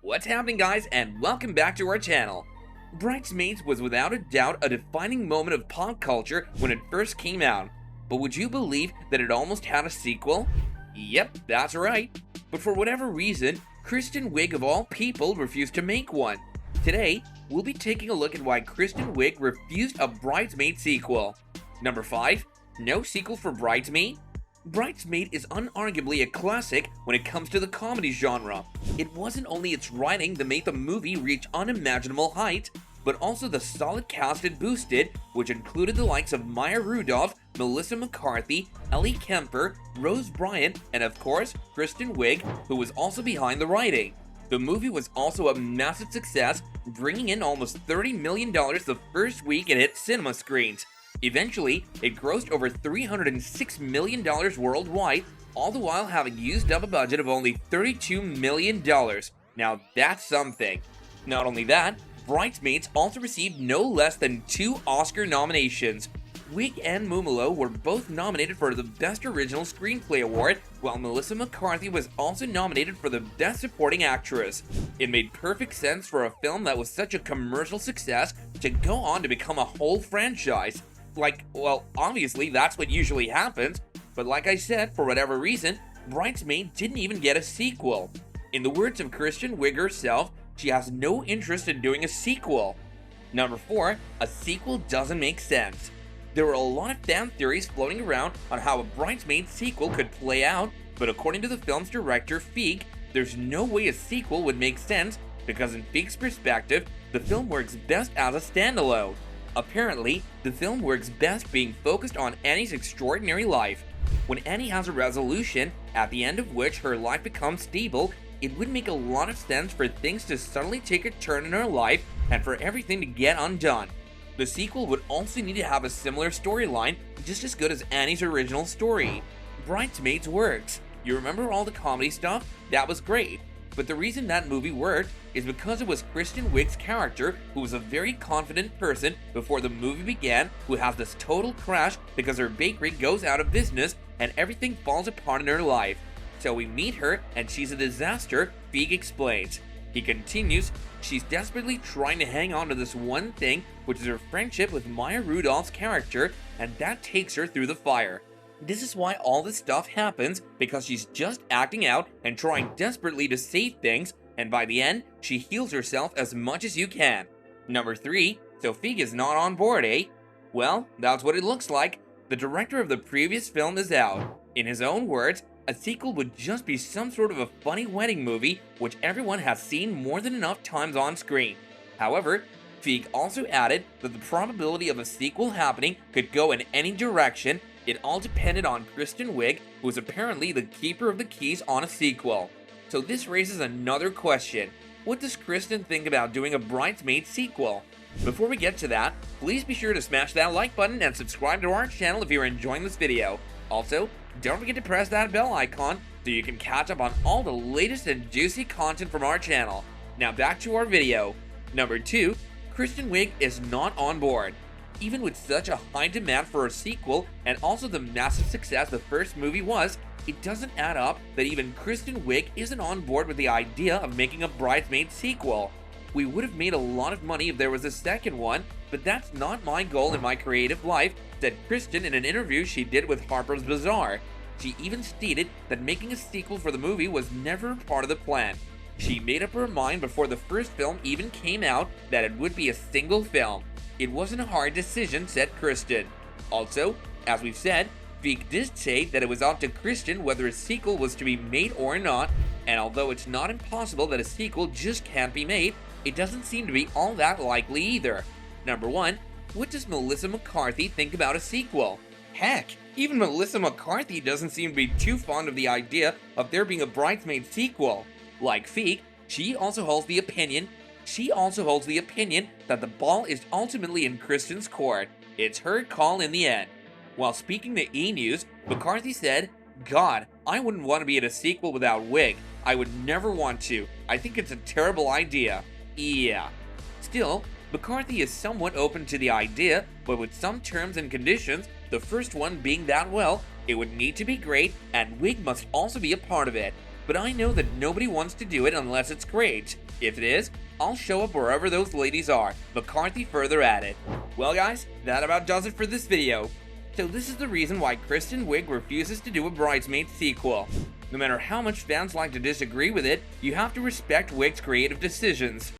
What's happening, guys, and welcome back to our channel. Bridesmaids was without a doubt a defining moment of pop culture when it first came out, but would you believe that it almost had a sequel? Yep, that's right. But for whatever reason, Kristen Wiig of all people refused to make one. Today, we'll be taking a look at why Kristen Wiig refused a Bridesmaid sequel. Number 5. No sequel for Bridesmaid? Bridesmaid is unarguably a classic when it comes to the comedy genre. It wasn't only its writing that made the movie reach unimaginable heights, but also the solid cast it boosted, which included the likes of Maya Rudolph, Melissa McCarthy, Ellie Kemper, Rose Bryant, and of course, Kristen Wiig, who was also behind the writing. The movie was also a massive success, bringing in almost $30 million the first week it hit cinema screens. Eventually, it grossed over $306 million worldwide, all the while having used up a budget of only $32 million. Now that's something. Not only that, Bridesmaids also received no less than 2 Oscar nominations. Wiig and Mumolo were both nominated for the Best Original Screenplay Award, while Melissa McCarthy was also nominated for the Best Supporting Actress. It made perfect sense for a film that was such a commercial success to go on to become a whole franchise. Well, obviously that's what usually happens, but like I said, for whatever reason, Bridesmaid didn't even get a sequel. In the words of Kristen Wiig herself, she has no interest in doing a sequel. Number 4, a sequel doesn't make sense. There were a lot of fan theories floating around on how a Bridesmaid sequel could play out, but according to the film's director, Feig, there's no way a sequel would make sense because in Feig's perspective, the film works best as a standalone. Apparently, the film works best being focused on Annie's extraordinary life. When Annie has a resolution, at the end of which her life becomes stable, it would make a lot of sense for things to suddenly take a turn in her life and for everything to get undone. The sequel would also need to have a similar storyline, just as good as Annie's original story. Bridesmaids works. You remember all the comedy stuff? That was great. But the reason that movie worked is because it was Kristen Wiig's character, who was a very confident person before the movie began, who has this total crash because her bakery goes out of business and everything falls apart in her life. So we meet her and she's a disaster, Feig explains. He continues, she's desperately trying to hang on to this one thing, which is her friendship with Maya Rudolph's character, and that takes her through the fire. This is why all this stuff happens, because she's just acting out and trying desperately to save things, and by the end, she heals herself as much as you can. Number 3, so Feig is not on board, eh? Well, that's what it looks like. The director of the previous film is out. In his own words, a sequel would just be some sort of a funny wedding movie which everyone has seen more than enough times on screen. However, Feig also added that the probability of a sequel happening could go in any direction. It all depended on Kristen Wiig, who is apparently the keeper of the keys on a sequel. So this raises another question. What does Kristen think about doing a Bridesmaid sequel? Before we get to that, please be sure to smash that like button and subscribe to our channel if you're enjoying this video. Also, don't forget to press that bell icon so you can catch up on all the latest and juicy content from our channel. Now back to our video. Number 2, Kristen Wiig is not on board. Even with such a high demand for a sequel and also the massive success the first movie was, it doesn't add up that even Kristen Wiig isn't on board with the idea of making a Bridesmaid sequel. We would have made a lot of money if there was a second one, but that's not my goal in my creative life, said Kristen in an interview she did with Harper's Bazaar. She even stated that making a sequel for the movie was never part of the plan. She made up her mind before the first film even came out that it would be a single film. It wasn't a hard decision, said Kristen. Also, as we've said, Feig did say that it was up to Kristen whether a sequel was to be made or not, and although it's not impossible that a sequel just can't be made, it doesn't seem to be all that likely either. Number 1, what does Melissa McCarthy think about a sequel? Heck, even Melissa McCarthy doesn't seem to be too fond of the idea of there being a Bridesmaid sequel. Like Feig, she also holds the opinion that the ball is ultimately in Kristen's court. It's her call in the end. While speaking to E! News, McCarthy said, "God, I wouldn't want to be in a sequel without Wiig. I would never want to. I think it's a terrible idea." Yeah. Still, McCarthy is somewhat open to the idea, but with some terms and conditions, the first one being that, well, it would need to be great and Wiig must also be a part of it. but I know that nobody wants to do it unless it's great. If it is, I'll show up wherever those ladies are, McCarthy further added. Well guys, that about does it for this video. So this is the reason why Kristen Wiig refuses to do a Bridesmaids sequel. No matter how much fans like to disagree with it, you have to respect Wiig's creative decisions.